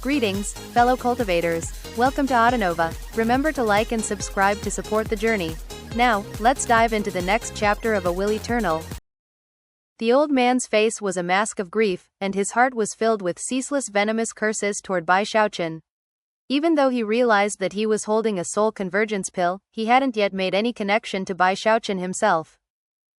Greetings, fellow cultivators. Welcome to Autonova. Remember to like and subscribe to support the journey. Now, let's dive into the next chapter of A Will Eternal. The old man's face was a mask of grief, and his heart was filled with ceaseless venomous curses toward Bai Xiaochun. Even though he realized that he was holding a soul convergence pill, he hadn't yet made any connection to Bai Xiaochun himself.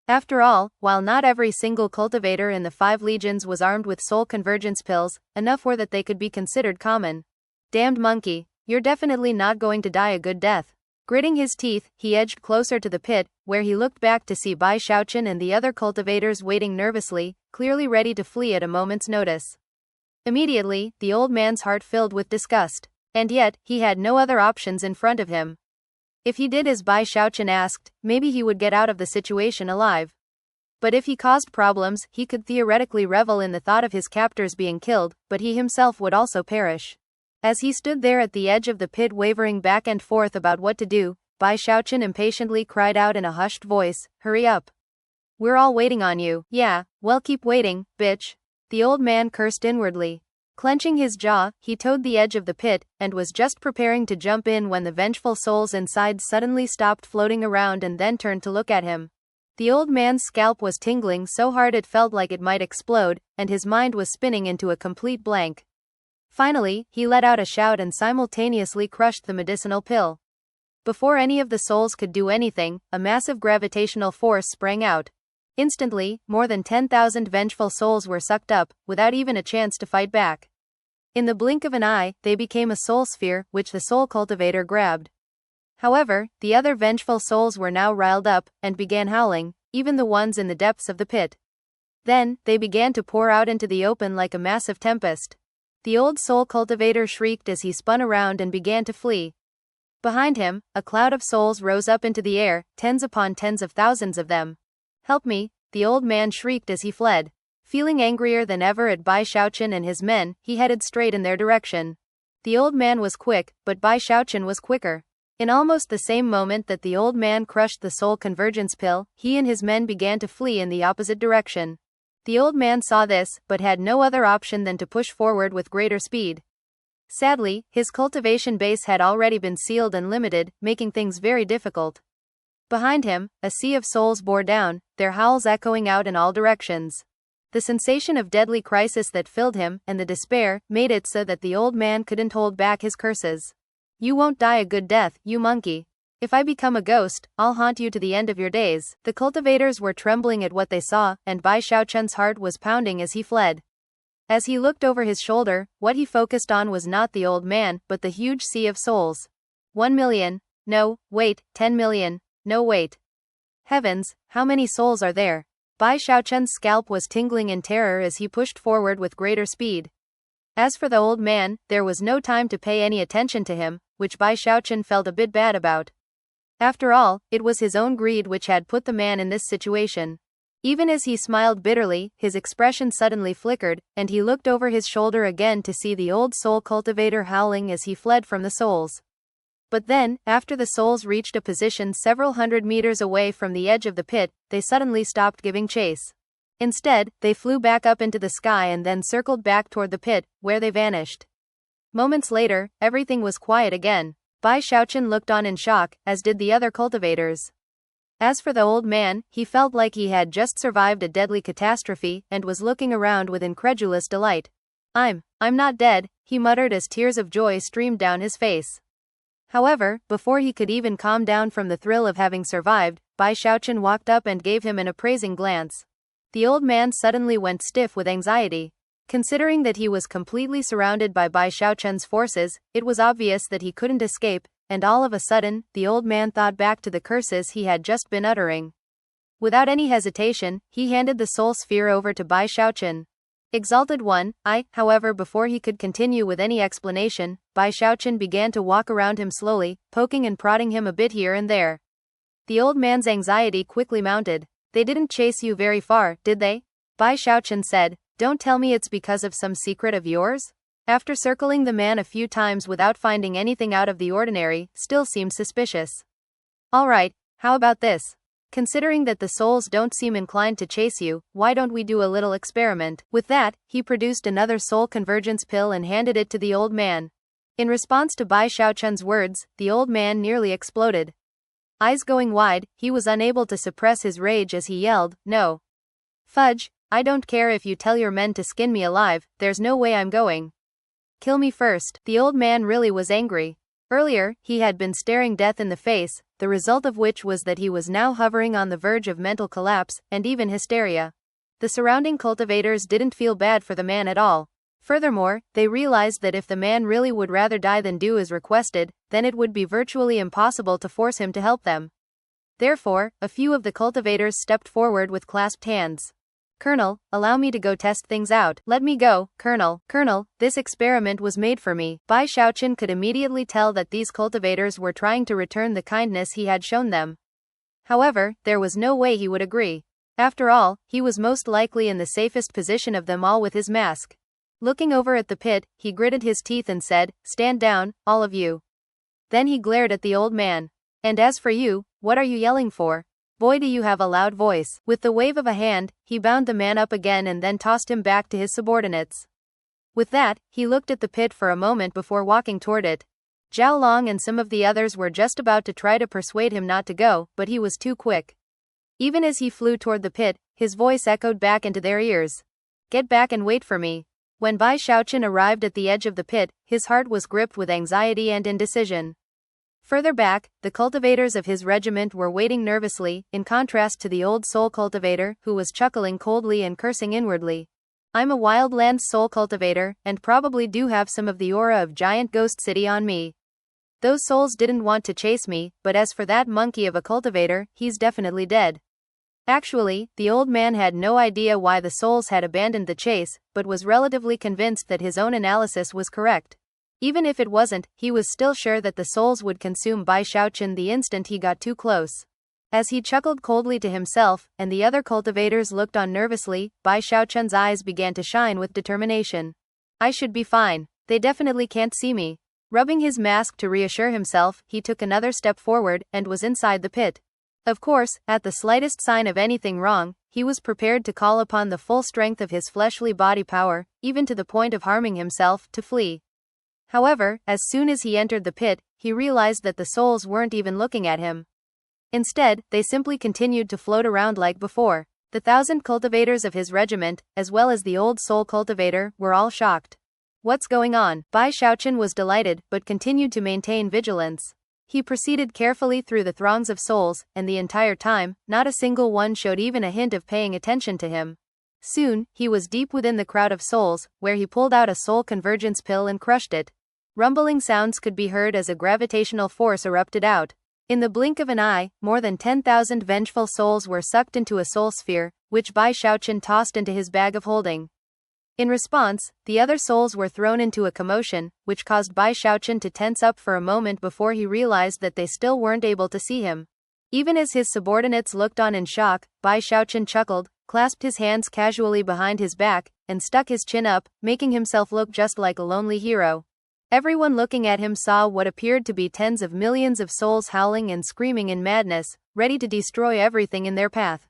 After all, while not every single cultivator in the 5 legions was armed with soul convergence pills, enough were that they could be considered common. Damned monkey, you're definitely not going to die a good death. Gritting his teeth, he edged closer to the pit, where he looked back to see Bai Xiaochun and the other cultivators waiting nervously, clearly ready to flee at a moment's notice. Immediately, the old man's heart filled with disgust. And yet, he had no other options in front of him. If he did as Bai Xiaochun asked, maybe he would get out of the situation alive. But if he caused problems, he could theoretically revel in the thought of his captors being killed, but he himself would also perish. As he stood there at the edge of the pit wavering back and forth about what to do, Bai Xiaochun impatiently cried out in a hushed voice, "Hurry up. We're all waiting on you." "Yeah, well, keep waiting, bitch." The old man cursed inwardly. Clenching his jaw, he toed the edge of the pit, and was just preparing to jump in when the vengeful souls inside suddenly stopped floating around and then turned to look at him. The old man's scalp was tingling so hard it felt like it might explode, and his mind was spinning into a complete blank. Finally, he let out a shout and simultaneously crushed the medicinal pill. Before any of the souls could do anything, a massive gravitational force sprang out. Instantly, more than 10,000 vengeful souls were sucked up, without even a chance to fight back. In the blink of an eye, they became a soul sphere, which the soul cultivator grabbed. However, the other vengeful souls were now riled up, and began howling, even the ones in the depths of the pit. Then, they began to pour out into the open like a massive tempest. The old soul cultivator shrieked as he spun around and began to flee. Behind him, a cloud of souls rose up into the air, tens upon tens of thousands of them. "Help me," the old man shrieked as he fled. Feeling angrier than ever at Bai Xiaochun and his men, he headed straight in their direction. The old man was quick, but Bai Xiaochun was quicker. In almost the same moment that the old man crushed the soul convergence pill, he and his men began to flee in the opposite direction. The old man saw this, but had no other option than to push forward with greater speed. Sadly, his cultivation base had already been sealed and limited, making things very difficult. Behind him, a sea of souls bore down, their howls echoing out in all directions. The sensation of deadly crisis that filled him, and the despair, made it so that the old man couldn't hold back his curses. "You won't die a good death, you monkey. If I become a ghost, I'll haunt you to the end of your days." The cultivators were trembling at what they saw, and Bai Xiaochun's heart was pounding as he fled. As he looked over his shoulder, what he focused on was not the old man, but the huge sea of souls. 1 million. No, wait, 10 million. No wait. Heavens, how many souls are there? Bai Xiaochun's scalp was tingling in terror as he pushed forward with greater speed. As for the old man, there was no time to pay any attention to him, which Bai Xiaochun felt a bit bad about. After all, it was his own greed which had put the man in this situation. Even as he smiled bitterly, his expression suddenly flickered, and he looked over his shoulder again to see the old soul cultivator howling as he fled from the souls. But then, after the souls reached a position several hundred meters away from the edge of the pit, they suddenly stopped giving chase. Instead, they flew back up into the sky and then circled back toward the pit, where they vanished. Moments later, everything was quiet again. Bai Xiaochun looked on in shock, as did the other cultivators. As for the old man, he felt like he had just survived a deadly catastrophe, and was looking around with incredulous delight. I'm not dead," he muttered as tears of joy streamed down his face. However, before he could even calm down from the thrill of having survived, Bai Xiaochun walked up and gave him an appraising glance. The old man suddenly went stiff with anxiety. Considering that he was completely surrounded by Bai Xiaochun's forces, it was obvious that he couldn't escape, and all of a sudden, the old man thought back to the curses he had just been uttering. Without any hesitation, he handed the soul sphere over to Bai Xiaochun. Exalted One, however, before he could continue with any explanation, Bai Xiaochun began to walk around him slowly, poking and prodding him a bit here and there. The old man's anxiety quickly mounted. "They didn't chase you very far, did they?" Bai Xiaochun said. "Don't tell me it's because of some secret of yours?" After circling the man a few times without finding anything out of the ordinary, still seemed suspicious. "All right, how about this? Considering that the souls don't seem inclined to chase you, why don't we do a little experiment? With that, he produced another soul convergence pill and handed it to the old man. In response to Bai Xiaochun's words, the old man nearly exploded. Eyes going wide, he was unable to suppress his rage as he yelled, "No. Fudge, I don't care if you tell your men to skin me alive, there's no way I'm going. Kill me first." The old man really was angry. Earlier, he had been staring death in the face, the result of which was that he was now hovering on the verge of mental collapse, and even hysteria. The surrounding cultivators didn't feel bad for the man at all. Furthermore, they realized that if the man really would rather die than do as requested, then it would be virtually impossible to force him to help them. Therefore, a few of the cultivators stepped forward with clasped hands. "Colonel, allow me to go test things out." "Let me go, Colonel. Colonel, this experiment was made for me." Bai Xiaochun could immediately tell that these cultivators were trying to return the kindness he had shown them. However, there was no way he would agree. After all, he was most likely in the safest position of them all with his mask. Looking over at the pit, he gritted his teeth and said, "Stand down, all of you." Then he glared at the old man. "And as for you, what are you yelling for? Boy, do you have a loud voice." With the wave of a hand, he bound the man up again and then tossed him back to his subordinates. With that, he looked at the pit for a moment before walking toward it. Zhao Long and some of the others were just about to try to persuade him not to go, but he was too quick. Even as he flew toward the pit, his voice echoed back into their ears. "Get back and wait for me." When Bai Xiaochun arrived at the edge of the pit, his heart was gripped with anxiety and indecision. Further back, the cultivators of his regiment were waiting nervously, in contrast to the old soul cultivator, who was chuckling coldly and cursing inwardly. "I'm a wildlands soul cultivator, and probably do have some of the aura of giant ghost city on me. Those souls didn't want to chase me, but as for that monkey of a cultivator, he's definitely dead." Actually, the old man had no idea why the souls had abandoned the chase, but was relatively convinced that his own analysis was correct. Even if it wasn't, he was still sure that the souls would consume Bai Xiaochun the instant he got too close. As he chuckled coldly to himself, and the other cultivators looked on nervously, Bai Xiaochun's eyes began to shine with determination. "I should be fine. They definitely can't see me." Rubbing his mask to reassure himself, he took another step forward, and was inside the pit. Of course, at the slightest sign of anything wrong, he was prepared to call upon the full strength of his fleshly body power, even to the point of harming himself, to flee. However, as soon as he entered the pit, he realized that the souls weren't even looking at him. Instead, they simply continued to float around like before. The 1,000 cultivators of his regiment, as well as the old soul cultivator, were all shocked. "What's going on?" Bai Xiaochun was delighted, but continued to maintain vigilance. He proceeded carefully through the throngs of souls, and the entire time, not a single one showed even a hint of paying attention to him. Soon, he was deep within the crowd of souls, where he pulled out a soul convergence pill and crushed it. Rumbling sounds could be heard as a gravitational force erupted out. In the blink of an eye, more than 10,000 vengeful souls were sucked into a soul sphere, which Bai Xiaochun tossed into his bag of holding. In response, the other souls were thrown into a commotion, which caused Bai Xiaochun to tense up for a moment before he realized that they still weren't able to see him. Even as his subordinates looked on in shock, Bai Xiaochun chuckled, clasped his hands casually behind his back, and stuck his chin up, making himself look just like a lonely hero. Everyone looking at him saw what appeared to be tens of millions of souls howling and screaming in madness, ready to destroy everything in their path.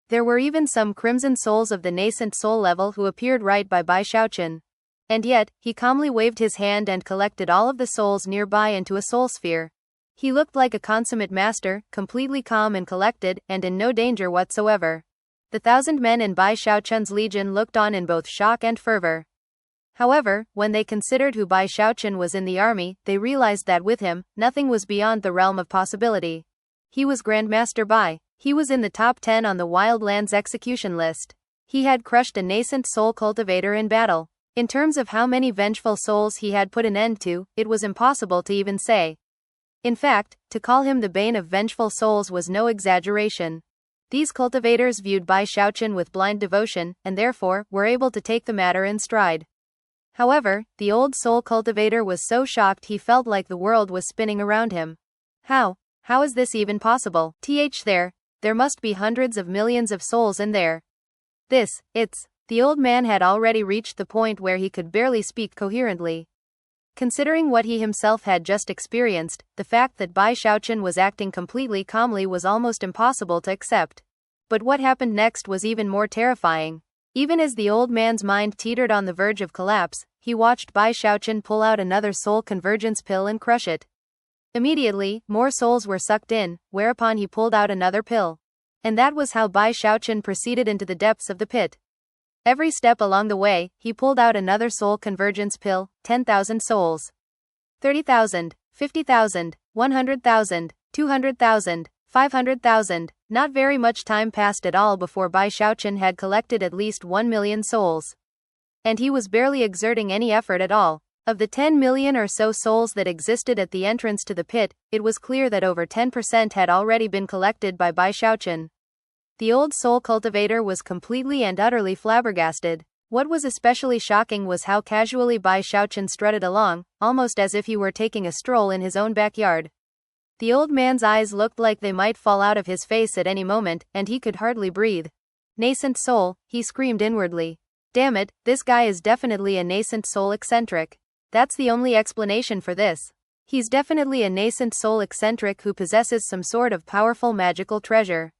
There were even some crimson souls of the nascent soul level who appeared right by Bai Xiaochun. And yet, he calmly waved his hand and collected all of the souls nearby into a soul sphere. He looked like a consummate master, completely calm and collected, and in no danger whatsoever. The 1,000 men in Bai Xiaochun's legion looked on in both shock and fervor. However, when they considered who Bai Xiaochun was in the army, they realized that with him, nothing was beyond the realm of possibility. He was Grandmaster Bai. He was in the top 10 on the Wildlands execution list. He had crushed a nascent soul cultivator in battle. In terms of how many vengeful souls he had put an end to, it was impossible to even say. In fact, to call him the bane of vengeful souls was no exaggeration. These cultivators viewed Bai Xiaochun with blind devotion, and therefore, were able to take the matter in stride. However, the old soul cultivator was so shocked he felt like the world was spinning around him. How is this even possible? There must be hundreds of millions of souls in there. The old man had already reached the point where he could barely speak coherently. Considering what he himself had just experienced, the fact that Bai Xiaochun was acting completely calmly was almost impossible to accept. But what happened next was even more terrifying. Even as the old man's mind teetered on the verge of collapse, he watched Bai Xiaochun pull out another soul convergence pill and crush it. Immediately, more souls were sucked in, whereupon he pulled out another pill. And that was how Bai Xiaochun proceeded into the depths of the pit. Every step along the way, he pulled out another soul convergence pill, 10,000 souls. 30,000, 50,000, 100,000, 200,000, 500,000. Not very much time passed at all before Bai Xiaochun had collected at least 1 million souls. And he was barely exerting any effort at all. Of the 10 million or so souls that existed at the entrance to the pit, it was clear that over 10% had already been collected by Bai Xiaochun. The old soul cultivator was completely and utterly flabbergasted. What was especially shocking was how casually Bai Xiaochun strutted along, almost as if he were taking a stroll in his own backyard. The old man's eyes looked like they might fall out of his face at any moment, and he could hardly breathe. Nascent soul, he screamed inwardly. Damn it, this guy is definitely a nascent soul eccentric. That's the only explanation for this. He's definitely a nascent soul eccentric who possesses some sort of powerful magical treasure.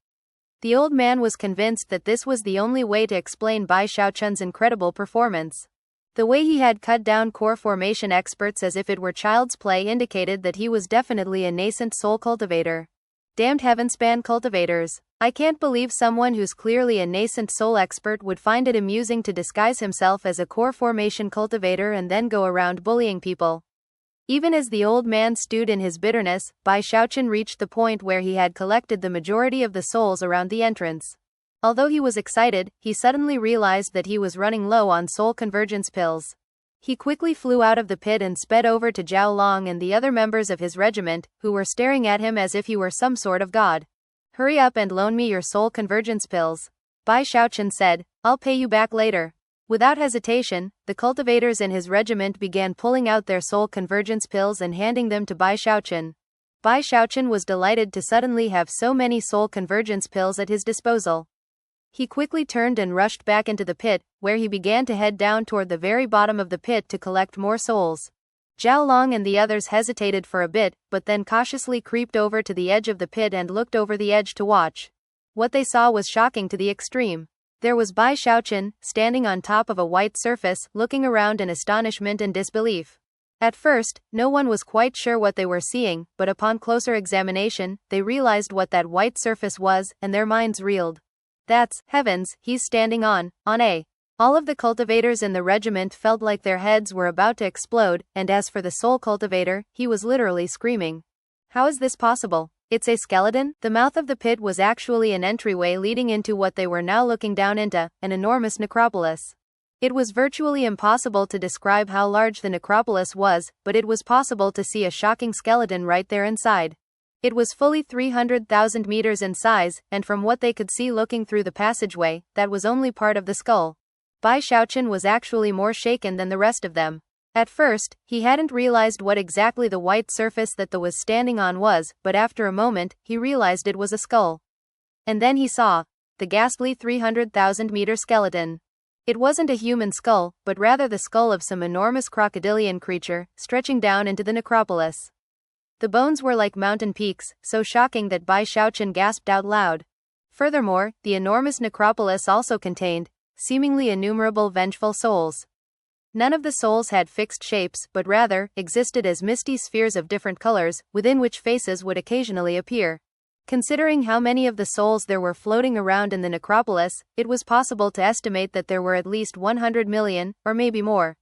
The old man was convinced that this was the only way to explain Bai Xiaochun's incredible performance. The way he had cut down core formation experts as if it were child's play indicated that he was definitely a nascent soul cultivator. Damned heavenspan cultivators. I can't believe someone who's clearly a nascent soul expert would find it amusing to disguise himself as a core formation cultivator and then go around bullying people. Even as the old man stewed in his bitterness, Bai Xiaochun reached the point where he had collected the majority of the souls around the entrance. Although he was excited, he suddenly realized that he was running low on soul convergence pills. He quickly flew out of the pit and sped over to Zhao Long and the other members of his regiment, who were staring at him as if he were some sort of god. Hurry up and loan me your soul convergence pills. Bai Xiaochun said, I'll pay you back later. Without hesitation, the cultivators in his regiment began pulling out their soul convergence pills and handing them to Bai Xiaochun. Bai Xiaochun was delighted to suddenly have so many soul convergence pills at his disposal. He quickly turned and rushed back into the pit, where he began to head down toward the very bottom of the pit to collect more souls. Zhao Long and the others hesitated for a bit, but then cautiously creeped over to the edge of the pit and looked over the edge to watch. What they saw was shocking to the extreme. There was Bai Xiaochun, standing on top of a white surface, looking around in astonishment and disbelief. At first, no one was quite sure what they were seeing, but upon closer examination, they realized what that white surface was, and their minds reeled. That's, heavens, he's standing on a. All of the cultivators in the regiment felt like their heads were about to explode, and as for the soul cultivator, he was literally screaming. How is this possible? It's a skeleton? The mouth of the pit was actually an entryway leading into what they were now looking down into, an enormous necropolis. It was virtually impossible to describe how large the necropolis was, but it was possible to see a shocking skeleton right there inside. It was fully 300,000 meters in size, and from what they could see looking through the passageway, that was only part of the skull. Bai Xiaochun was actually more shaken than the rest of them. At first, he hadn't realized what exactly the white surface that the was standing on was, but after a moment, he realized it was a skull. And then he saw the ghastly 300,000-meter skeleton. It wasn't a human skull, but rather the skull of some enormous crocodilian creature, stretching down into the necropolis. The bones were like mountain peaks, so shocking that Bai Xiaochun gasped out loud. Furthermore, the enormous necropolis also contained seemingly innumerable vengeful souls. None of the souls had fixed shapes, but rather, existed as misty spheres of different colors, within which faces would occasionally appear. Considering how many of the souls there were floating around in the necropolis, it was possible to estimate that there were at least 100 million, or maybe more.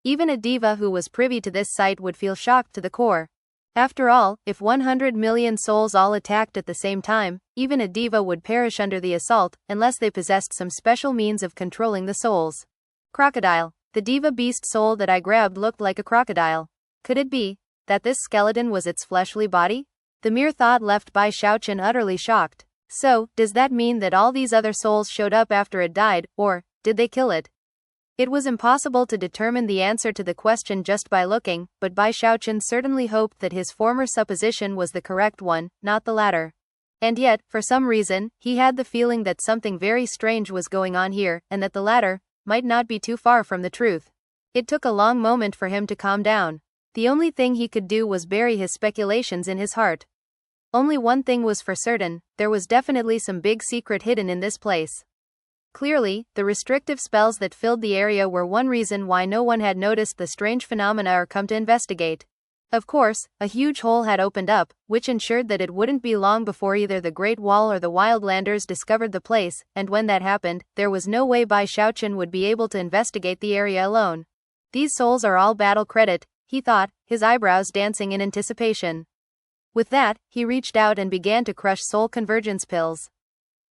Even a diva who was privy to this sight would feel shocked to the core. After all, if 100 million souls all attacked at the same time, even a diva would perish under the assault, unless they possessed some special means of controlling the souls. Crocodile. The diva beast soul that I grabbed looked like a crocodile. Could it be that this skeleton was its fleshly body? The mere thought left Bai Xiaochun utterly shocked. So, does that mean that all these other souls showed up after it died, or did they kill it? It was impossible to determine the answer to the question just by looking, but Bai Xiaochun certainly hoped that his former supposition was the correct one, not the latter. And yet, for some reason, he had the feeling that something very strange was going on here, and that the latter might not be too far from the truth. It took a long moment for him to calm down. The only thing he could do was bury his speculations in his heart. Only one thing was for certain, there was definitely some big secret hidden in this place. Clearly, the restrictive spells that filled the area were one reason why no one had noticed the strange phenomena or come to investigate. Of course, a huge hole had opened up, which ensured that it wouldn't be long before either the Great Wall or the Wildlanders discovered the place, and when that happened, there was no way Bai Xiaochun would be able to investigate the area alone. These souls are all battle credit, he thought, his eyebrows dancing in anticipation. With that, he reached out and began to crush soul convergence pills.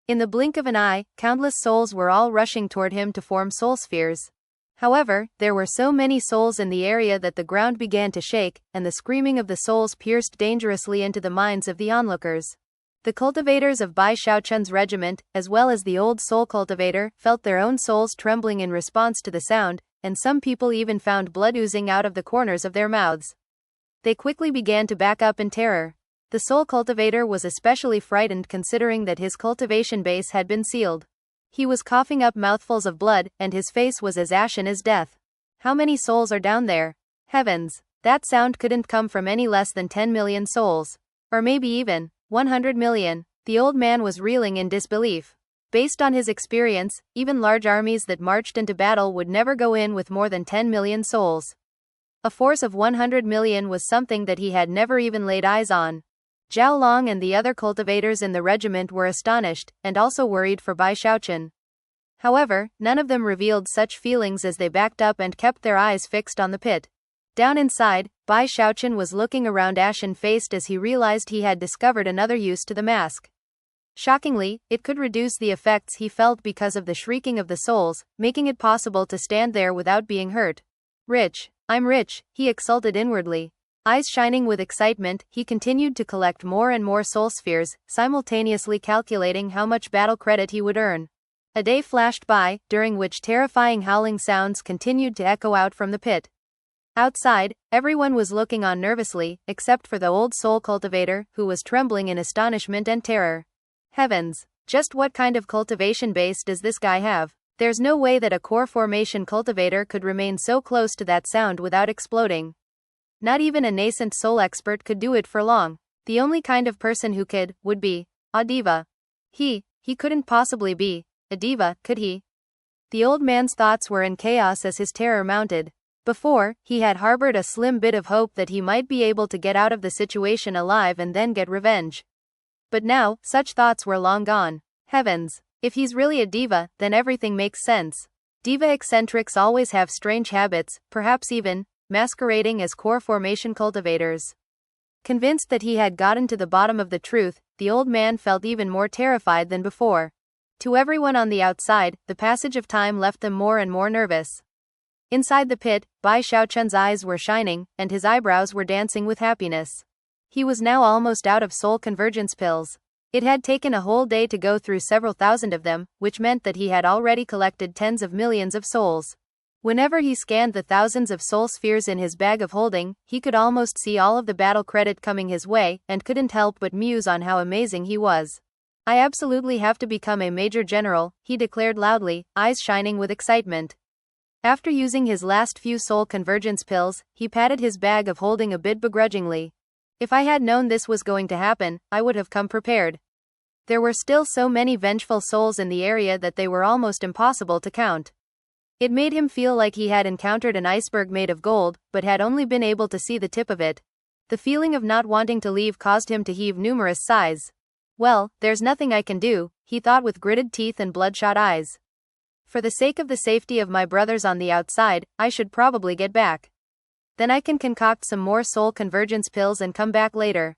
In the blink of an eye, countless souls were all rushing toward him to form soul spheres. However, there were so many souls in the area that the ground began to shake, and the screaming of the souls pierced dangerously into the minds of the onlookers. The cultivators of Bai Xiaochun's regiment, as well as the old soul cultivator, felt their own souls trembling in response to the sound, and some people even found blood oozing out of the corners of their mouths. They quickly began to back up in terror. The soul cultivator was especially frightened considering that his cultivation base had been sealed. He was coughing up mouthfuls of blood, and his face was as ashen as death. How many souls are down there? Heavens! That sound couldn't come from any less than 10 million souls. Or maybe even 100 million. The old man was reeling in disbelief. Based on his experience, even large armies that marched into battle would never go in with more than 10 million souls. A force of 100 million was something that he had never even laid eyes on. Zhao Long and the other cultivators in the regiment were astonished, and also worried for Bai Xiaochun. However, none of them revealed such feelings as they backed up and kept their eyes fixed on the pit. Down inside, Bai Xiaochun was looking around ashen-faced as he realized he had discovered another use to the mask. Shockingly, it could reduce the effects he felt because of the shrieking of the souls, making it possible to stand there without being hurt. Rich. I'm rich, he exulted inwardly. Eyes shining with excitement, he continued to collect more and more soul spheres, simultaneously calculating how much battle credit he would earn. A day flashed by, during which terrifying howling sounds continued to echo out from the pit. Outside, everyone was looking on nervously, except for the old soul cultivator, who was trembling in astonishment and terror. Heavens! Just what kind of cultivation base does this guy have? There's no way that a core formation cultivator could remain so close to that sound without exploding. Not even a nascent soul expert could do it for long. The only kind of person who could, would be a diva. He couldn't possibly be a diva, could he? The old man's thoughts were in chaos as his terror mounted. Before, he had harbored a slim bit of hope that he might be able to get out of the situation alive and then get revenge. But now, such thoughts were long gone. Heavens! If he's really a diva, then everything makes sense. Diva eccentrics always have strange habits, perhaps even masquerading as core formation cultivators. Convinced that he had gotten to the bottom of the truth, the old man felt even more terrified than before. To everyone on the outside, the passage of time left them more and more nervous. Inside the pit, Bai Xiaochun's eyes were shining, and his eyebrows were dancing with happiness. He was now almost out of soul convergence pills. It had taken a whole day to go through several thousand of them, which meant that he had already collected tens of millions of souls. Whenever he scanned the thousands of soul spheres in his bag of holding, he could almost see all of the battle credit coming his way, and couldn't help but muse on how amazing he was. I absolutely have to become a major general, he declared loudly, eyes shining with excitement. After using his last few soul convergence pills, he patted his bag of holding a bit begrudgingly. If I had known this was going to happen, I would have come prepared. There were still so many vengeful souls in the area that they were almost impossible to count. It made him feel like he had encountered an iceberg made of gold, but had only been able to see the tip of it. The feeling of not wanting to leave caused him to heave numerous sighs. Well, there's nothing I can do, he thought with gritted teeth and bloodshot eyes. For the sake of the safety of my brothers on the outside, I should probably get back. Then I can concoct some more soul convergence pills and come back later.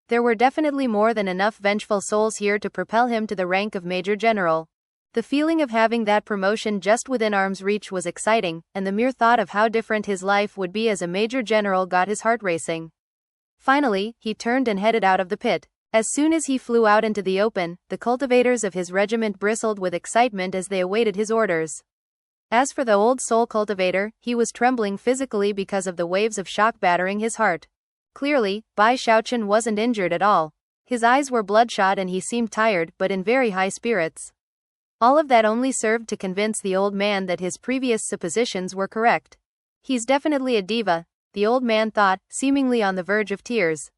There were definitely more than enough vengeful souls here to propel him to the rank of Major General. The feeling of having that promotion just within arm's reach was exciting, and the mere thought of how different his life would be as a Major General got his heart racing. Finally, he turned and headed out of the pit. As soon as he flew out into the open, the cultivators of his regiment bristled with excitement as they awaited his orders. As for the old soul cultivator, he was trembling physically because of the waves of shock battering his heart. Clearly, Bai Xiaochun wasn't injured at all. His eyes were bloodshot and he seemed tired but in very high spirits. All of that only served to convince the old man that his previous suppositions were correct. He's definitely a diva. the old man thought, seemingly on the verge of tears.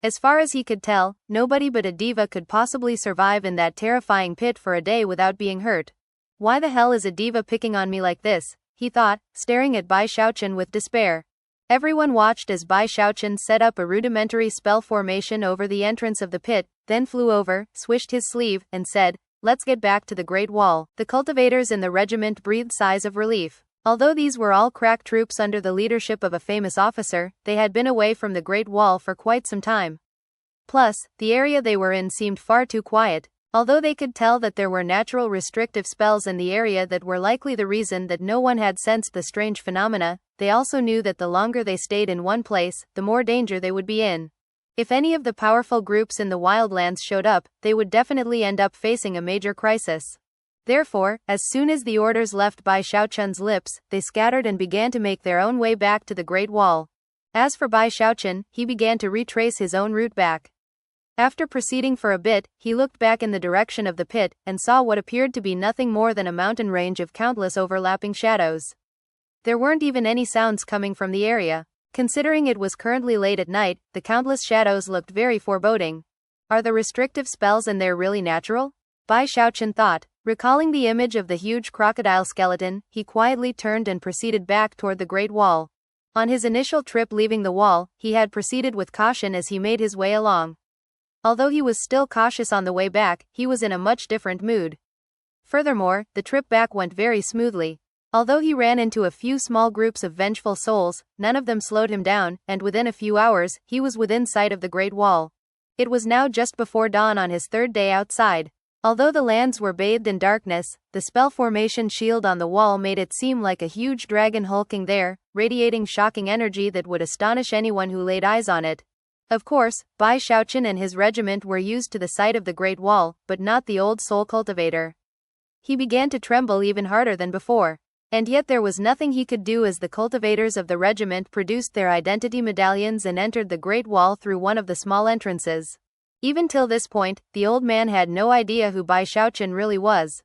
As far as he could tell, nobody but a diva could possibly survive in that terrifying pit for a day without being hurt. Why the hell is a diva picking on me like this? He thought, staring at Bai Xiaochun with despair. Everyone watched as Bai Xiaochun set up a rudimentary spell formation over the entrance of the pit, then flew over, swished his sleeve, and said, "Let's get back to the Great Wall." The cultivators in the regiment breathed sighs of relief. Although these were all crack troops under the leadership of a famous officer, they had been away from the Great Wall for quite some time. Plus, the area they were in seemed far too quiet. Although they could tell that there were natural restrictive spells in the area that were likely the reason that no one had sensed the strange phenomena, they also knew that the longer they stayed in one place, the more danger they would be in. If any of the powerful groups in the wildlands showed up, they would definitely end up facing a major crisis. Therefore, as soon as the orders left Bai Xiaochun's lips, they scattered and began to make their own way back to the Great Wall. As for Bai Xiaochun, he began to retrace his own route back. After proceeding for a bit, he looked back in the direction of the pit, and saw what appeared to be nothing more than a mountain range of countless overlapping shadows. There weren't even any sounds coming from the area. Considering it was currently late at night, the countless shadows looked very foreboding. Are the restrictive spells in there really natural? Bai Xiaochun thought. Recalling the image of the huge crocodile skeleton, he quietly turned and proceeded back toward the Great Wall. On his initial trip leaving the wall, he had proceeded with caution as he made his way along. Although he was still cautious on the way back, he was in a much different mood. Furthermore, the trip back went very smoothly. Although he ran into a few small groups of vengeful souls, none of them slowed him down, and within a few hours, he was within sight of the Great Wall. It was now just before dawn on his third day outside. Although the lands were bathed in darkness, the spell formation shield on the wall made it seem like a huge dragon hulking there, radiating shocking energy that would astonish anyone who laid eyes on it. Of course, Bai Xiaochun and his regiment were used to the sight of the Great Wall, but not the old soul cultivator. He began to tremble even harder than before. And yet there was nothing he could do as the cultivators of the regiment produced their identity medallions and entered the Great Wall through one of the small entrances. Even till this point, the old man had no idea who Bai Xiaochun really was.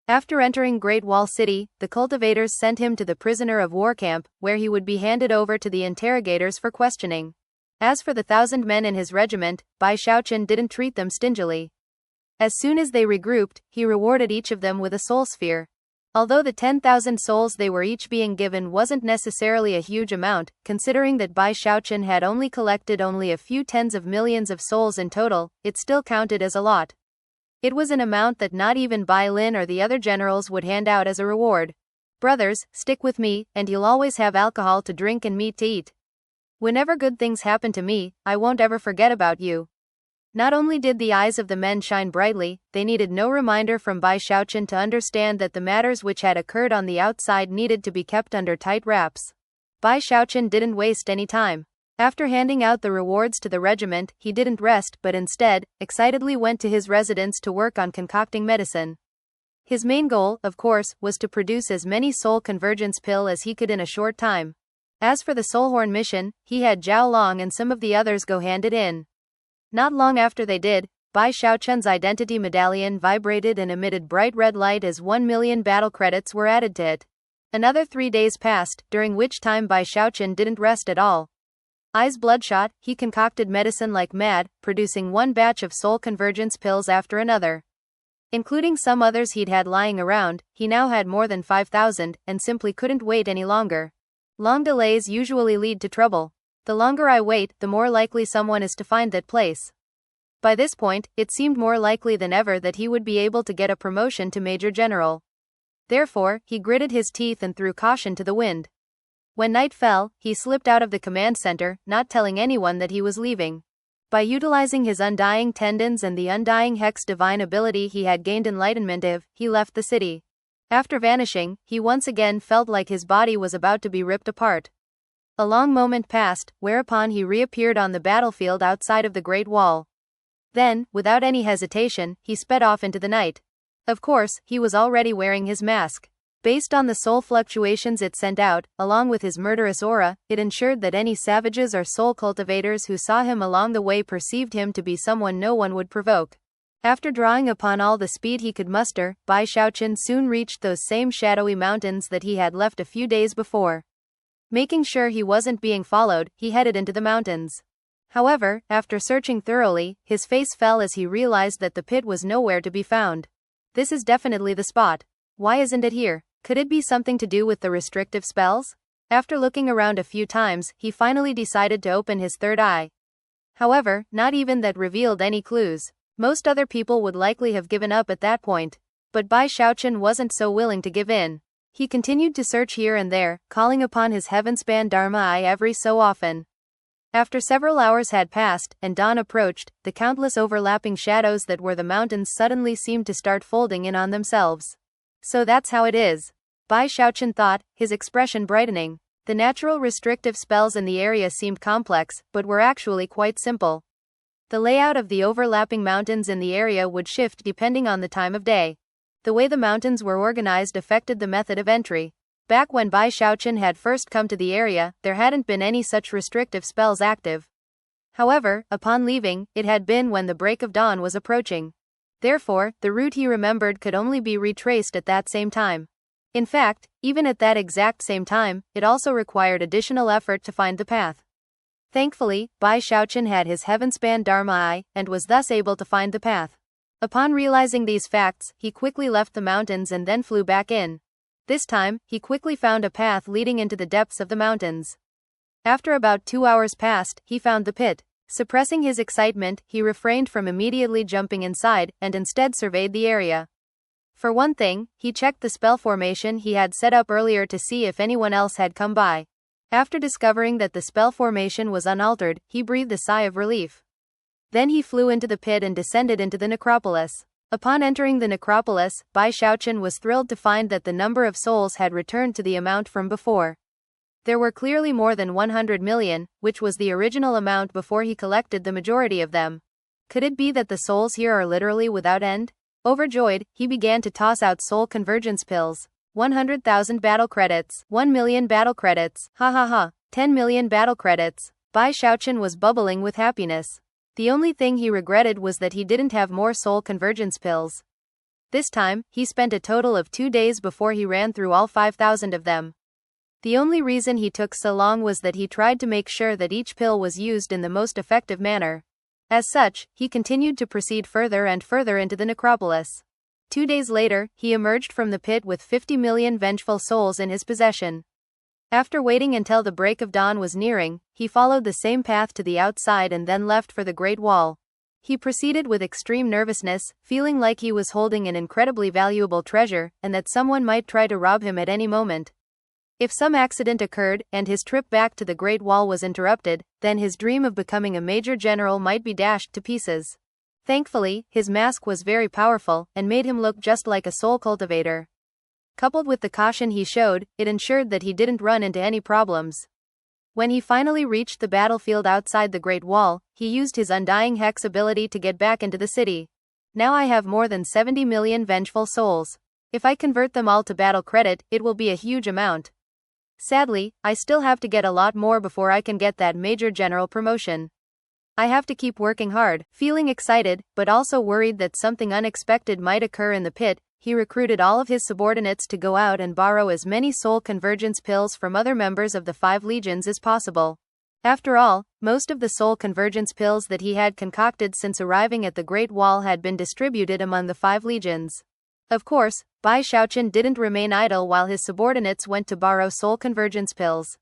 After entering Great Wall City, the cultivators sent him to the prisoner of war camp, where he would be handed over to the interrogators for questioning. As for the 1,000 men in his regiment, Bai Xiaochun didn't treat them stingily. As soon as they regrouped, he rewarded each of them with a soul sphere. Although the 10,000 souls they were each being given wasn't necessarily a huge amount, considering that Bai Xiaochun had only collected only a few tens of millions of souls in total, it still counted as a lot. It was an amount that not even Bai Lin or the other generals would hand out as a reward. "Brothers, stick with me, and you'll always have alcohol to drink and meat to eat. Whenever good things happen to me, I won't ever forget about you." Not only did the eyes of the men shine brightly, they needed no reminder from Bai Xiaochun to understand that the matters which had occurred on the outside needed to be kept under tight wraps. Bai Xiaochun didn't waste any time. After handing out the rewards to the regiment, he didn't rest but instead, excitedly went to his residence to work on concocting medicine. His main goal, of course, was to produce as many soul convergence pill as he could in a short time. As for the Soulhorn mission, he had Zhao Long and some of the others go hand it in. Not long after they did, Bai Xiaochun's identity medallion vibrated and emitted bright red light as 1 million battle credits were added to it. Another 3 days passed, during which time Bai Xiaochun didn't rest at all. Eyes bloodshot, he concocted medicine like mad, producing one batch of soul convergence pills after another. Including some others he'd had lying around, he now had more than 5,000, and simply couldn't wait any longer. Long delays usually lead to trouble. The longer I wait, the more likely someone is to find that place. By this point, it seemed more likely than ever that he would be able to get a promotion to Major General. Therefore, he gritted his teeth and threw caution to the wind. When night fell, he slipped out of the command center, not telling anyone that he was leaving. By utilizing his undying tendons and the undying hex divine ability he had gained enlightenment of, he left the city. After vanishing, he once again felt like his body was about to be ripped apart. A long moment passed, whereupon he reappeared on the battlefield outside of the Great Wall. Then, without any hesitation, he sped off into the night. Of course, he was already wearing his mask. Based on the soul fluctuations it sent out, along with his murderous aura, it ensured that any savages or soul cultivators who saw him along the way perceived him to be someone no one would provoke. After drawing upon all the speed he could muster, Bai Xiaochun soon reached those same shadowy mountains that he had left a few days before. Making sure he wasn't being followed, he headed into the mountains. However, after searching thoroughly, his face fell as he realized that the pit was nowhere to be found. This is definitely the spot. Why isn't it here? Could it be something to do with the restrictive spells? After looking around a few times, he finally decided to open his third eye. However, not even that revealed any clues. Most other people would likely have given up at that point. But Bai Xiaochun wasn't so willing to give in. He continued to search here and there, calling upon his heaven-span Dharma eye every so often. After several hours had passed, and dawn approached, the countless overlapping shadows that were the mountains suddenly seemed to start folding in on themselves. So that's how it is. Bai Xiaochun thought, his expression brightening. The natural restrictive spells in the area seemed complex, but were actually quite simple. The layout of the overlapping mountains in the area would shift depending on the time of day. The way the mountains were organized affected the method of entry. Back when Bai Xiaochun had first come to the area, there hadn't been any such restrictive spells active. However, upon leaving, it had been when the break of dawn was approaching. Therefore, the route he remembered could only be retraced at that same time. In fact, even at that exact same time, it also required additional effort to find the path. Thankfully, Bai Xiaochun had his heaven-span Dharma eye, and was thus able to find the path. Upon realizing these facts, he quickly left the mountains and then flew back in. This time, he quickly found a path leading into the depths of the mountains. After about 2 hours passed, he found the pit. Suppressing his excitement, he refrained from immediately jumping inside, and instead surveyed the area. For one thing, he checked the spell formation he had set up earlier to see if anyone else had come by. After discovering that the spell formation was unaltered, he breathed a sigh of relief. Then he flew into the pit and descended into the necropolis. Upon entering the necropolis, Bai Xiaochun was thrilled to find that the number of souls had returned to the amount from before. There were clearly more than 100 million, which was the original amount before he collected the majority of them. Could it be that the souls here are literally without end? Overjoyed, he began to toss out soul convergence pills. 100,000 battle credits, 1 million battle credits, ha ha ha, 10 million battle credits. Bai Xiaochun was bubbling with happiness. The only thing he regretted was that he didn't have more soul convergence pills. This time, he spent a total of 2 days before he ran through all 5,000 of them. The only reason he took so long was that he tried to make sure that each pill was used in the most effective manner. As such, he continued to proceed further and further into the necropolis. 2 days later, he emerged from the pit with 50 million vengeful souls in his possession. After waiting until the break of dawn was nearing, he followed the same path to the outside and then left for the Great Wall. He proceeded with extreme nervousness, feeling like he was holding an incredibly valuable treasure, and that someone might try to rob him at any moment. If some accident occurred, and his trip back to the Great Wall was interrupted, then his dream of becoming a major general might be dashed to pieces. Thankfully, his mask was very powerful, and made him look just like a soul cultivator. Coupled with the caution he showed, it ensured that he didn't run into any problems. When he finally reached the battlefield outside the Great Wall, he used his Undying Hex ability to get back into the city. Now I have more than 70 million vengeful souls. If I convert them all to battle credit, it will be a huge amount. Sadly, I still have to get a lot more before I can get that major general promotion. I have to keep working hard. Feeling excited, but also worried that something unexpected might occur in the pit, he recruited all of his subordinates to go out and borrow as many soul convergence pills from other members of the 5 legions as possible. After all, most of the soul convergence pills that he had concocted since arriving at the Great Wall had been distributed among the 5 legions. Of course, Bai Xiaochun didn't remain idle while his subordinates went to borrow soul convergence pills.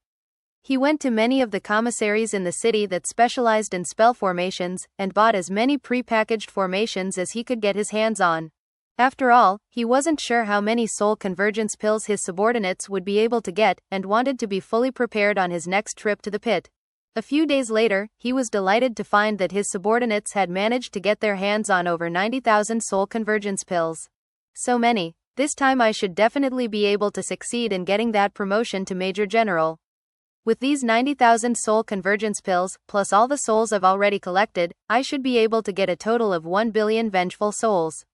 He went to many of the commissaries in the city that specialized in spell formations, and bought as many pre-packaged formations as he could get his hands on. After all, he wasn't sure how many soul convergence pills his subordinates would be able to get, and wanted to be fully prepared on his next trip to the pit. A few days later, he was delighted to find that his subordinates had managed to get their hands on over 90,000 soul convergence pills. So many. This time I should definitely be able to succeed in getting that promotion to Major General. With these 90,000 soul convergence pills, plus all the souls I've already collected, I should be able to get a total of 1 billion vengeful souls.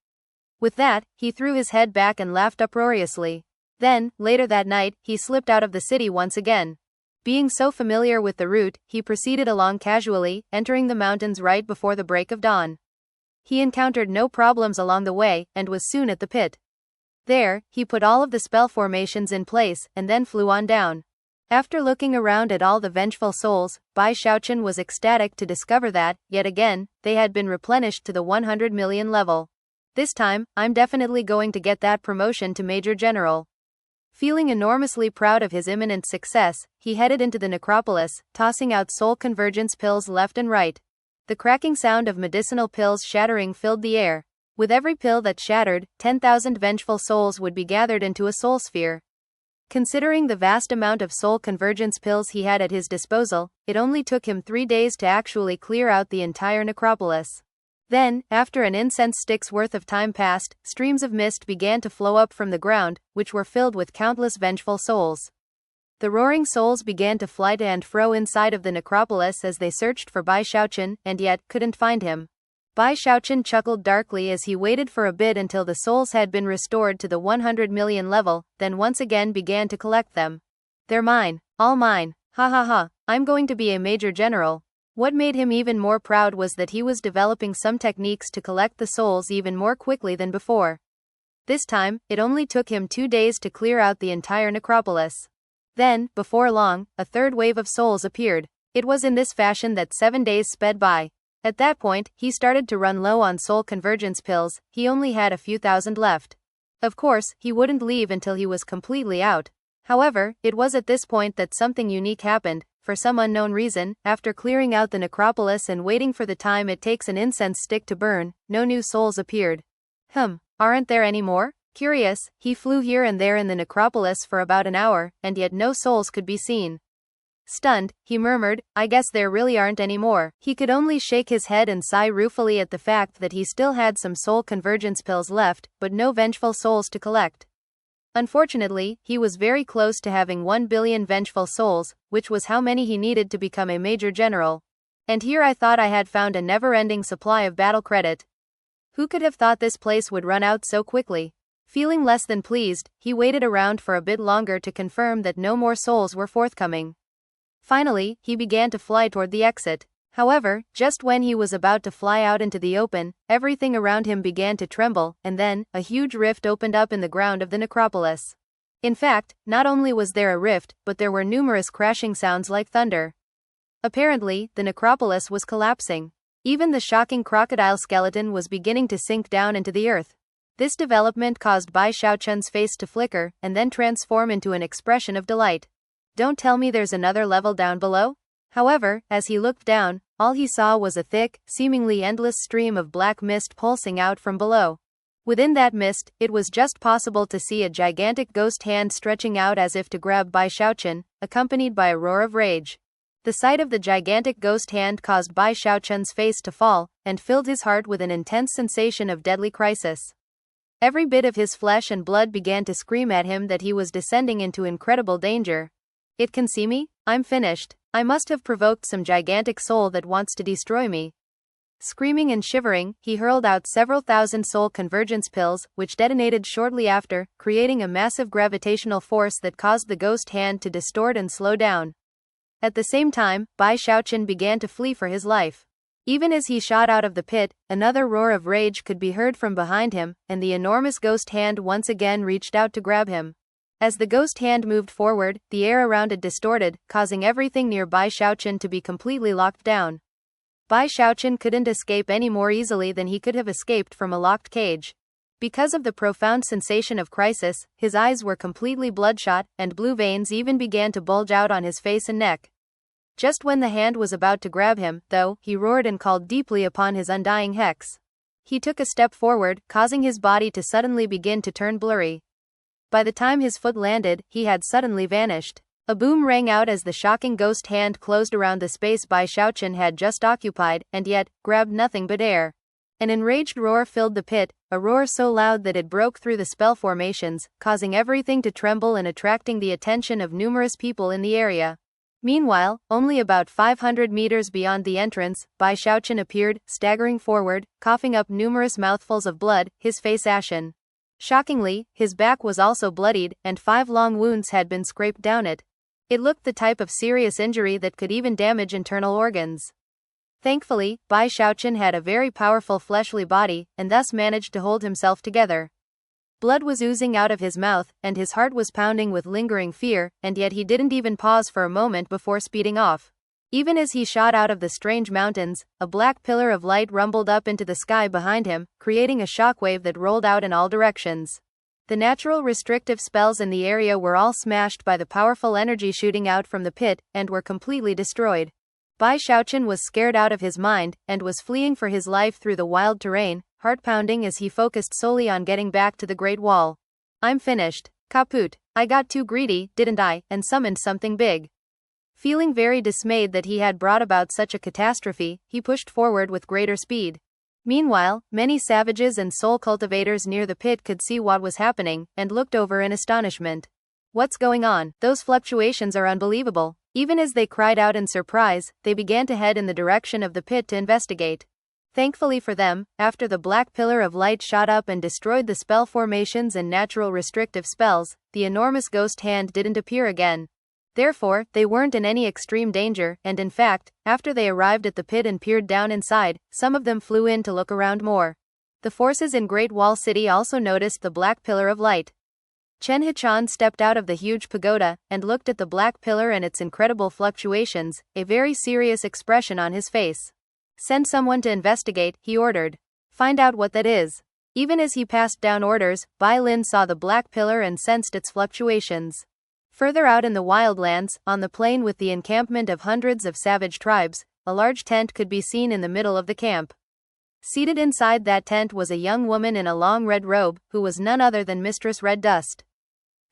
With that, he threw his head back and laughed uproariously. Then, later that night, he slipped out of the city once again. Being so familiar with the route, he proceeded along casually, entering the mountains right before the break of dawn. He encountered no problems along the way, and was soon at the pit. There, he put all of the spell formations in place, and then flew on down. After looking around at all the vengeful souls, Bai Xiaochun was ecstatic to discover that, yet again, they had been replenished to the 100 million level. This time, I'm definitely going to get that promotion to Major General. Feeling enormously proud of his imminent success, he headed into the necropolis, tossing out soul convergence pills left and right. The cracking sound of medicinal pills shattering filled the air. With every pill that shattered, 10,000 vengeful souls would be gathered into a soul sphere. Considering the vast amount of soul convergence pills he had at his disposal, it only took him 3 days to actually clear out the entire necropolis. Then, after an incense stick's worth of time passed, streams of mist began to flow up from the ground, which were filled with countless vengeful souls. The roaring souls began to fly to and fro inside of the necropolis as they searched for Bai Xiaochun, and yet, couldn't find him. Bai Xiaochun chuckled darkly as he waited for a bit until the souls had been restored to the 100 million level, then once again began to collect them. They're mine. All mine. Ha ha ha. I'm going to be a major general. What made him even more proud was that he was developing some techniques to collect the souls even more quickly than before. This time, it only took him 2 days to clear out the entire necropolis. Then, before long, a third wave of souls appeared. It was in this fashion that 7 days sped by. At that point, he started to run low on soul convergence pills. He only had a few thousand left. Of course, he wouldn't leave until he was completely out. However, it was at this point that something unique happened. For some unknown reason, after clearing out the necropolis and waiting for the time it takes an incense stick to burn, no new souls appeared. Aren't there any more? Curious, he flew here and there in the necropolis for about an hour, and yet no souls could be seen. Stunned, he murmured, I guess there really aren't any more. He could only shake his head and sigh ruefully at the fact that he still had some soul convergence pills left, but no vengeful souls to collect. Unfortunately, he was very close to having 1 billion vengeful souls, which was how many he needed to become a major general. And here I thought I had found a never-ending supply of battle credit. Who could have thought this place would run out so quickly? Feeling less than pleased, he waited around for a bit longer to confirm that no more souls were forthcoming. Finally, he began to fly toward the exit. However, just when he was about to fly out into the open, everything around him began to tremble, and then, a huge rift opened up in the ground of the necropolis. In fact, not only was there a rift, but there were numerous crashing sounds like thunder. Apparently, the necropolis was collapsing. Even the shocking crocodile skeleton was beginning to sink down into the earth. This development caused Bai Xiaochun's face to flicker, and then transform into an expression of delight. Don't tell me there's another level down below? However, as he looked down, all he saw was a thick, seemingly endless stream of black mist pulsing out from below. Within that mist, it was just possible to see a gigantic ghost hand stretching out as if to grab Bai Xiaochun, accompanied by a roar of rage. The sight of the gigantic ghost hand caused Bai Xiaochun's face to fall, and filled his heart with an intense sensation of deadly crisis. Every bit of his flesh and blood began to scream at him that he was descending into incredible danger. It can see me? I'm finished. I must have provoked some gigantic soul that wants to destroy me. Screaming and shivering, he hurled out several thousand soul convergence pills, which detonated shortly after, creating a massive gravitational force that caused the ghost hand to distort and slow down. At the same time, Bai Xiaochun began to flee for his life. Even as he shot out of the pit, another roar of rage could be heard from behind him, and the enormous ghost hand once again reached out to grab him. As the ghost hand moved forward, the air around it distorted, causing everything near Bai Xiaochun to be completely locked down. Bai Xiaochun couldn't escape any more easily than he could have escaped from a locked cage. Because of the profound sensation of crisis, his eyes were completely bloodshot, and blue veins even began to bulge out on his face and neck. Just when the hand was about to grab him, though, he roared and called deeply upon his undying hex. He took a step forward, causing his body to suddenly begin to turn blurry. By the time his foot landed, he had suddenly vanished. A boom rang out as the shocking ghost hand closed around the space Bai Xiaochun had just occupied, and yet, grabbed nothing but air. An enraged roar filled the pit, a roar so loud that it broke through the spell formations, causing everything to tremble and attracting the attention of numerous people in the area. Meanwhile, only about 500 meters beyond the entrance, Bai Xiaochun appeared, staggering forward, coughing up numerous mouthfuls of blood, his face ashen. Shockingly, his back was also bloodied, and 5 long wounds had been scraped down it. It looked the type of serious injury that could even damage internal organs. Thankfully, Bai Xiaochun had a very powerful fleshly body, and thus managed to hold himself together. Blood was oozing out of his mouth, and his heart was pounding with lingering fear, and yet he didn't even pause for a moment before speeding off. Even as he shot out of the strange mountains, a black pillar of light rumbled up into the sky behind him, creating a shockwave that rolled out in all directions. The natural restrictive spells in the area were all smashed by the powerful energy shooting out from the pit, and were completely destroyed. Bai Xiaochun was scared out of his mind, and was fleeing for his life through the wild terrain, heart pounding as he focused solely on getting back to the Great Wall. I'm finished. Kaput. I got too greedy, didn't I, and summoned something big. Feeling very dismayed that he had brought about such a catastrophe, he pushed forward with greater speed. Meanwhile, many savages and soul cultivators near the pit could see what was happening, and looked over in astonishment. What's going on? Those fluctuations are unbelievable. Even as they cried out in surprise, they began to head in the direction of the pit to investigate. Thankfully for them, after the black pillar of light shot up and destroyed the spell formations and natural restrictive spells, the enormous ghost hand didn't appear again. Therefore, they weren't in any extreme danger, and in fact, after they arrived at the pit and peered down inside, some of them flew in to look around more. The forces in Great Wall City also noticed the black pillar of light. Chen Hichan stepped out of the huge pagoda, and looked at the black pillar and its incredible fluctuations, a very serious expression on his face. Send someone to investigate, he ordered. Find out what that is. Even as he passed down orders, Bai Lin saw the black pillar and sensed its fluctuations. Further out in the wildlands, on the plain with the encampment of hundreds of savage tribes, a large tent could be seen in the middle of the camp. Seated inside that tent was a young woman in a long red robe, who was none other than Mistress Red Dust.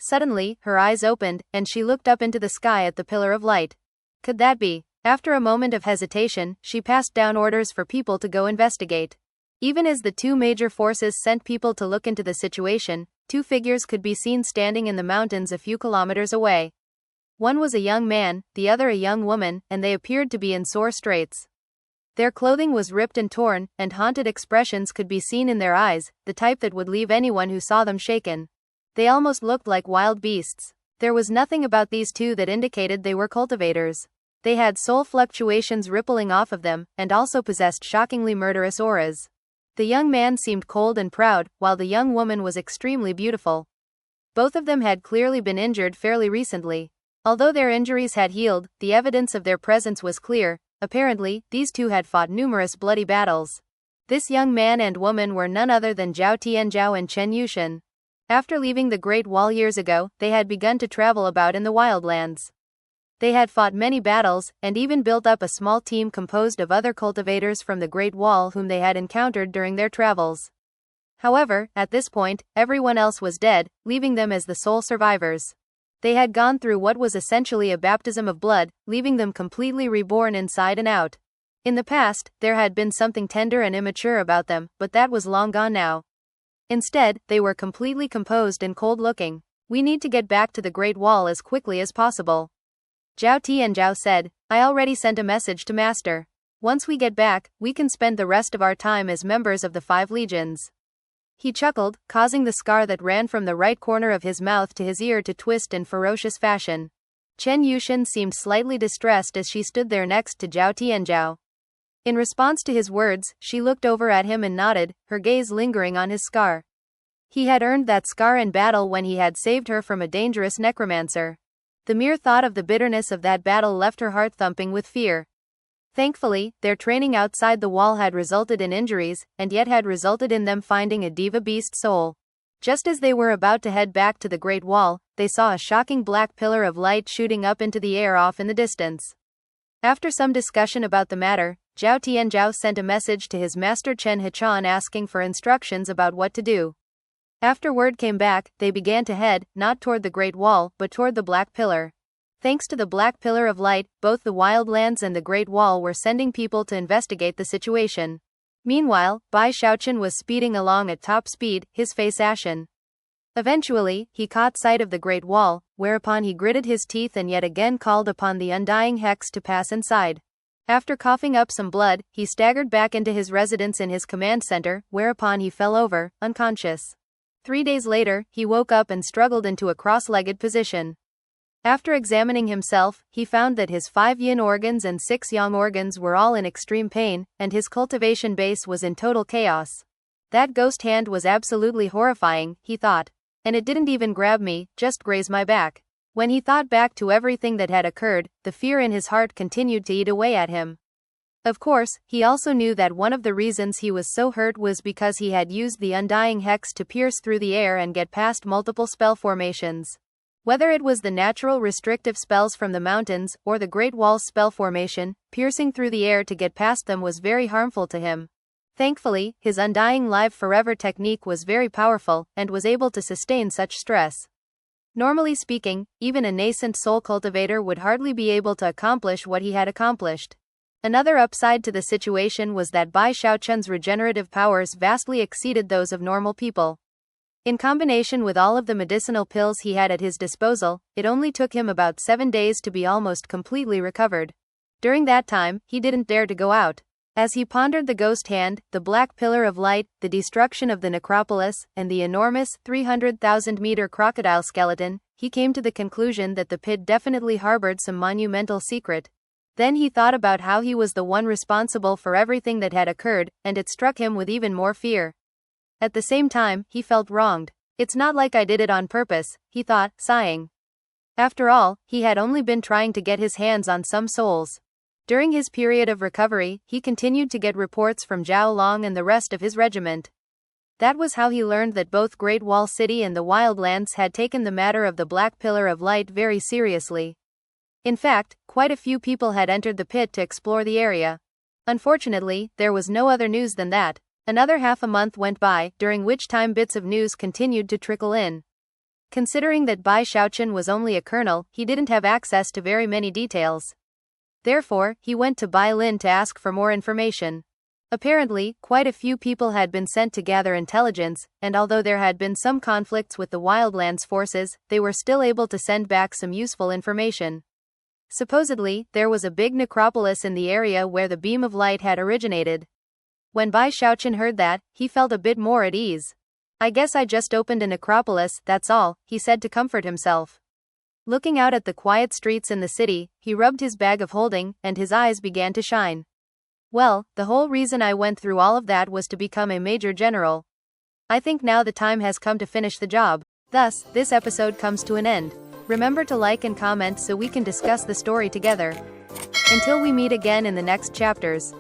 Suddenly, her eyes opened, and she looked up into the sky at the pillar of light. Could that be? After a moment of hesitation, she passed down orders for people to go investigate. Even as the two major forces sent people to look into the situation, two figures could be seen standing in the mountains a few kilometers away. One was a young man, the other a young woman, and they appeared to be in sore straits. Their clothing was ripped and torn, and haunted expressions could be seen in their eyes, the type that would leave anyone who saw them shaken. They almost looked like wild beasts. There was nothing about these two that indicated they were cultivators. They had soul fluctuations rippling off of them, and also possessed shockingly murderous auras. The young man seemed cold and proud, while the young woman was extremely beautiful. Both of them had clearly been injured fairly recently. Although their injuries had healed, the evidence of their presence was clear. Apparently, these two had fought numerous bloody battles. This young man and woman were none other than Zhao Tianzhao and Chen Yushan. After leaving the Great Wall years ago, they had begun to travel about in the wildlands. They had fought many battles, and even built up a small team composed of other cultivators from the Great Wall whom they had encountered during their travels. However, at this point, everyone else was dead, leaving them as the sole survivors. They had gone through what was essentially a baptism of blood, leaving them completely reborn inside and out. In the past, there had been something tender and immature about them, but that was long gone now. Instead, they were completely composed and cold-looking. We need to get back to the Great Wall as quickly as possible. Zhao Tianzhao said, I already sent a message to Master. Once we get back, we can spend the rest of our time as members of the 5 legions. He chuckled, causing the scar that ran from the right corner of his mouth to his ear to twist in ferocious fashion. Chen Yushan seemed slightly distressed as she stood there next to Zhao Tianzhao. In response to his words, she looked over at him and nodded, her gaze lingering on his scar. He had earned that scar in battle when he had saved her from a dangerous necromancer. The mere thought of the bitterness of that battle left her heart thumping with fear. Thankfully, their training outside the wall had resulted in injuries, and yet had resulted in them finding a diva beast soul. Just as they were about to head back to the Great Wall, they saw a shocking black pillar of light shooting up into the air off in the distance. After some discussion about the matter, Zhao Tianzhao sent a message to his master Chen Hichan asking for instructions about what to do. After word came back, they began to head, not toward the Great Wall, but toward the Black Pillar. Thanks to the Black Pillar of Light, both the Wildlands and the Great Wall were sending people to investigate the situation. Meanwhile, Bai Xiaochun was speeding along at top speed, his face ashen. Eventually, he caught sight of the Great Wall, whereupon he gritted his teeth and yet again called upon the undying Hex to pass inside. After coughing up some blood, he staggered back into his residence in his command center, whereupon he fell over, unconscious. 3 days later, he woke up and struggled into a cross-legged position. After examining himself, he found that his 5 yin organs and 6 yang organs were all in extreme pain, and his cultivation base was in total chaos. That ghost hand was absolutely horrifying, he thought. And it didn't even grab me, just graze my back. When he thought back to everything that had occurred, the fear in his heart continued to eat away at him. Of course, he also knew that one of the reasons he was so hurt was because he had used the undying hex to pierce through the air and get past multiple spell formations. Whether it was the natural restrictive spells from the mountains, or the Great Wall's spell formation, piercing through the air to get past them was very harmful to him. Thankfully, his undying live forever technique was very powerful, and was able to sustain such stress. Normally speaking, even a nascent soul cultivator would hardly be able to accomplish what he had accomplished. Another upside to the situation was that Bai Xiaochun's regenerative powers vastly exceeded those of normal people. In combination with all of the medicinal pills he had at his disposal, it only took him about 7 days to be almost completely recovered. During that time, he didn't dare to go out. As he pondered the ghost hand, the black pillar of light, the destruction of the necropolis, and the enormous 300,000-meter crocodile skeleton, he came to the conclusion that the pit definitely harbored some monumental secret. Then he thought about how he was the one responsible for everything that had occurred, and it struck him with even more fear. At the same time, he felt wronged. It's not like I did it on purpose, he thought, sighing. After all, he had only been trying to get his hands on some souls. During his period of recovery, he continued to get reports from Zhao Long and the rest of his regiment. That was how he learned that both Great Wall City and the Wildlands had taken the matter of the Black Pillar of Light very seriously. In fact, quite a few people had entered the pit to explore the area. Unfortunately, there was no other news than that. Another half a month went by, during which time bits of news continued to trickle in. Considering that Bai Xiaochun was only a colonel, he didn't have access to very many details. Therefore, he went to Bai Lin to ask for more information. Apparently, quite a few people had been sent to gather intelligence, and although there had been some conflicts with the Wildlands forces, they were still able to send back some useful information. Supposedly, there was a big necropolis in the area where the beam of light had originated. When Bai Xiaochun heard that, he felt a bit more at ease. I guess I just opened a necropolis, that's all, he said to comfort himself. Looking out at the quiet streets in the city, he rubbed his bag of holding, and his eyes began to shine. Well, the whole reason I went through all of that was to become a major general. I think now the time has come to finish the job. Thus, this episode comes to an end. Remember to like and comment so we can discuss the story together. Until we meet again in the next chapters.